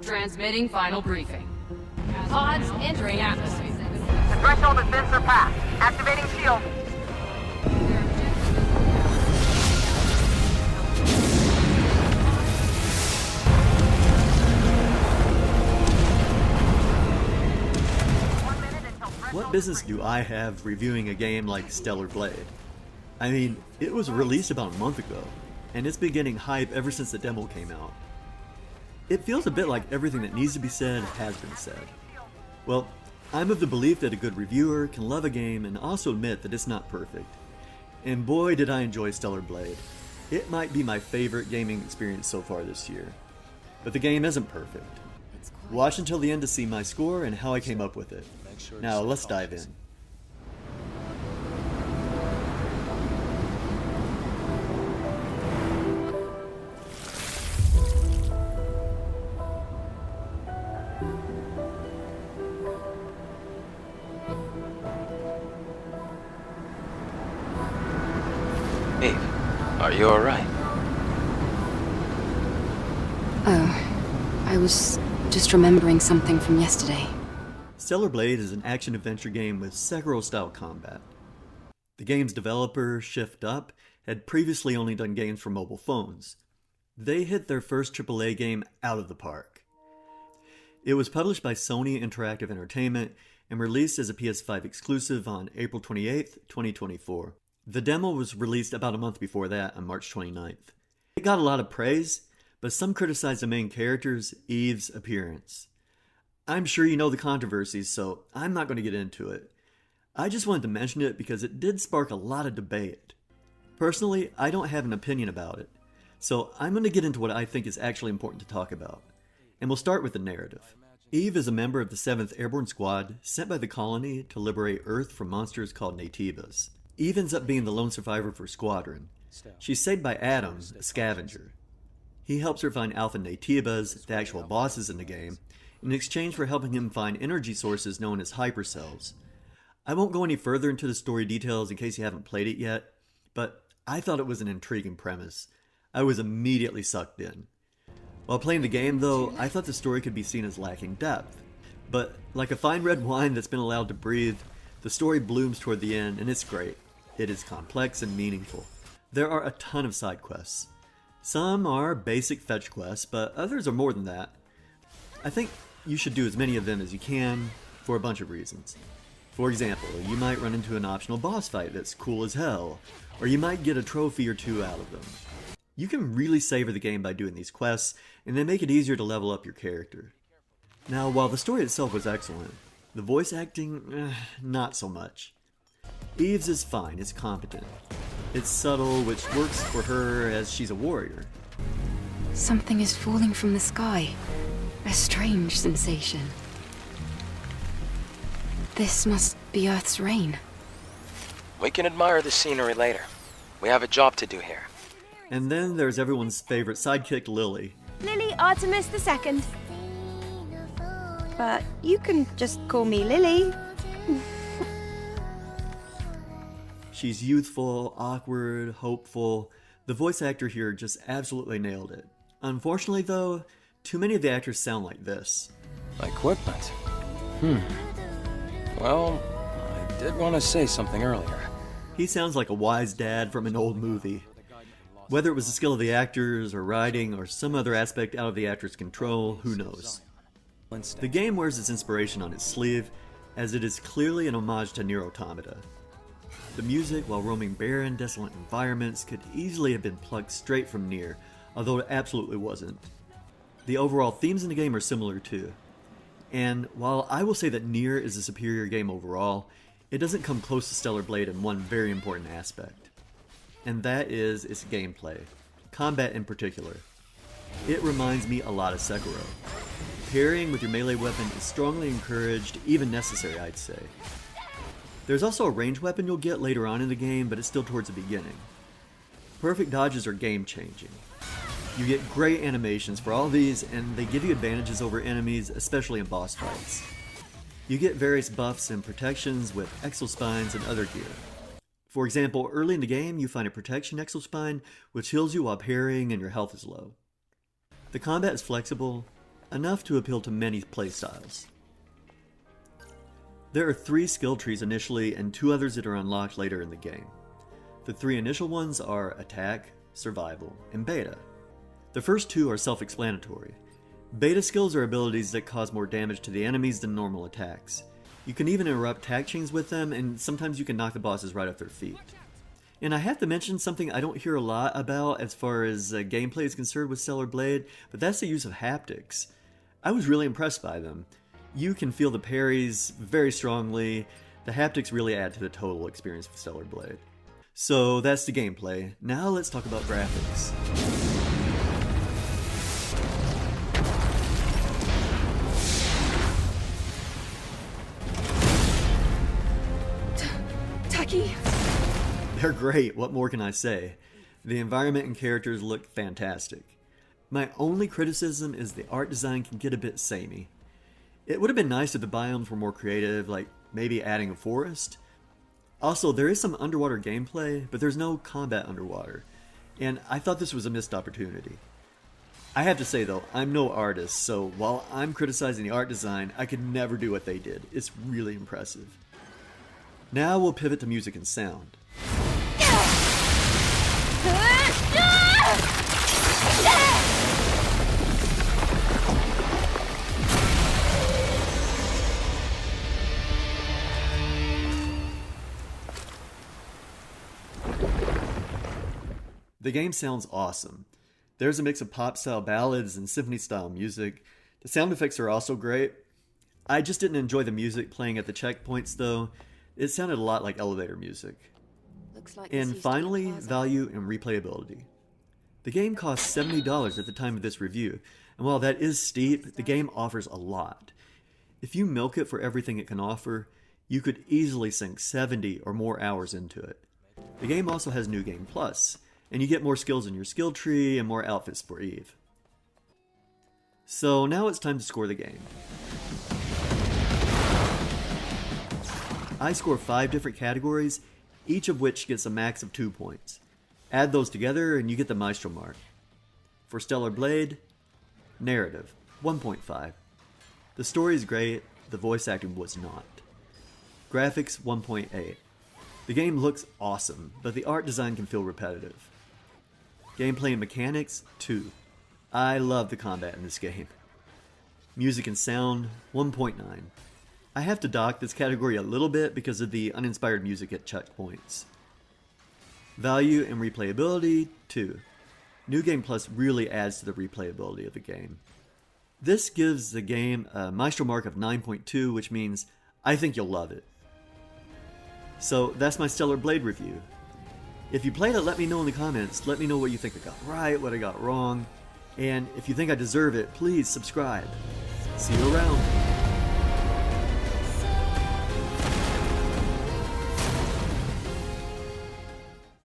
Transmitting final briefing. Pods entering atmosphere. The threshold has been surpassed. Activating shield. What business do I have reviewing a game like Stellar Blade? I mean, it was released about a month ago, and it's been getting hype ever since the demo came out. It feels a bit like everything that needs to be said has been said. Well, I'm of the belief that a good reviewer can love a game and also admit that it's not perfect. And boy did I enjoy Stellar Blade. It might be my favorite gaming experience so far this year. But the game isn't perfect. Watch until the end to see my score and how I came up with it. Now let's dive in. Eve, are you alright? Oh, I was just remembering something from yesterday. Stellar Blade is an action-adventure game with Sekiro-style combat. The game's developer, Shift Up, had previously only done games for mobile phones. They hit their first AAA game out of the park. It was published by Sony Interactive Entertainment and released as a PS5 exclusive on April 28, 2024. The demo was released about a month before that, on March 29th. It got a lot of praise, but some criticized the main character's, Eve's, appearance. I'm sure you know the controversies, so I'm not going to get into it. I just wanted to mention it because it did spark a lot of debate. Personally, I don't have an opinion about it, so I'm going to get into what I think is actually important to talk about. And we'll start with the narrative. Eve is a member of the 7th Airborne Squad sent by the colony to liberate Earth from monsters called Nativas. Eve ends up being the lone survivor for Squadron. She's saved by Adam, a scavenger. He helps her find Alpha Nativas, the actual bosses in the game, in exchange for helping him find energy sources known as hypercells. I won't go any further into the story details in case you haven't played it yet, but I thought it was an intriguing premise. I was immediately sucked in. While playing the game though, I thought the story could be seen as lacking depth. But like a fine red wine that's been allowed to breathe, the story blooms toward the end and it's great. It is complex and meaningful. There are a ton of side quests. Some are basic fetch quests, but others are more than that. I think you should do as many of them as you can for a bunch of reasons. For example, you might run into an optional boss fight that's cool as hell, or you might get a trophy or two out of them. You can really savor the game by doing these quests, and they make it easier to level up your character. Now, while the story itself was excellent, the voice acting, not so much. Eve's is fine, it's competent. It's subtle, which works for her as she's a warrior. Something is falling from the sky. A strange sensation. This must be Earth's rain. We can admire the scenery later. We have a job to do here. And then there's everyone's favorite sidekick, Lily. Lily Artemis II. But you can just call me Lily. She's youthful, awkward, hopeful. The voice actor here just absolutely nailed it. Unfortunately though, too many of the actors sound like this. Equipment. Well, I did want to say something earlier. He sounds like a wise dad from an old movie. Whether it was the skill of the actors, or writing, or some other aspect out of the actor's control, who knows. The game wears its inspiration on its sleeve, as it is clearly an homage to Nier Automata. The music, while roaming barren, desolate environments, could easily have been plucked straight from Nier, although it absolutely wasn't. The overall themes in the game are similar too. And while I will say that Nier is a superior game overall, it doesn't come close to Stellar Blade in one very important aspect. And that is its gameplay. Combat in particular. It reminds me a lot of Sekiro. Parrying with your melee weapon is strongly encouraged, even necessary I'd say. There's also a ranged weapon you'll get later on in the game, but it's still towards the beginning. Perfect dodges are game changing. You get great animations for all these, and they give you advantages over enemies, especially in boss fights. You get various buffs and protections with exospines and other gear. For example, early in the game you find a protection exospine which heals you while parrying and your health is low. The combat is flexible, enough to appeal to many playstyles. There are 3 skill trees initially and 2 others that are unlocked later in the game. The 3 initial ones are Attack, Survival, and Beta. The first 2 are self-explanatory. Beta skills are abilities that cause more damage to the enemies than normal attacks. You can even interrupt attack chains with them, and sometimes you can knock the bosses right off their feet. And I have to mention something I don't hear a lot about as far as gameplay is concerned with Stellar Blade, but that's the use of haptics. I was really impressed by them. You can feel the parries very strongly. The haptics really add to the total experience of Stellar Blade. So that's the gameplay. Now let's talk about graphics. Tacky! They're great, what more can I say? The environment and characters look fantastic. My only criticism is the art design can get a bit samey. It would have been nice if the biomes were more creative, like maybe adding a forest. Also, there is some underwater gameplay, but there's no combat underwater, and I thought this was a missed opportunity. I have to say though, I'm no artist, so while I'm criticizing the art design, I could never do what they did. It's really impressive. Now we'll pivot to music and sound. The game sounds awesome. There's a mix of pop-style ballads and symphony-style music. The sound effects are also great. I just didn't enjoy the music playing at the checkpoints though. It sounded a lot like elevator music. Looks like And finally, value and replayability. The game cost $70 at the time of this review, and while that is steep, the game offers a lot. If you milk it for everything it can offer, you could easily sink 70 or more hours into it. The game also has New Game Plus, and you get more skills in your skill tree and more outfits for Eve. So now it's time to score the game. I score 5 different categories, each of which gets a max of 2 points. Add those together and you get the Maestro mark. For Stellar Blade, narrative, 1.5. The story is great, the voice acting was not. Graphics, 1.8. The game looks awesome, but the art design can feel repetitive. Gameplay and mechanics, 2. I love the combat in this game. Music and sound, 1.9. I have to dock this category a little bit because of the uninspired music at checkpoints. Value and replayability, 2. New Game Plus really adds to the replayability of the game. This gives the game a Maestro mark of 9.2, which means I think you'll love it. So that's my Stellar Blade review. If you played it, let me know in the comments. Let me know what you think I got right, what I got wrong. And if you think I deserve it, please subscribe. See you around.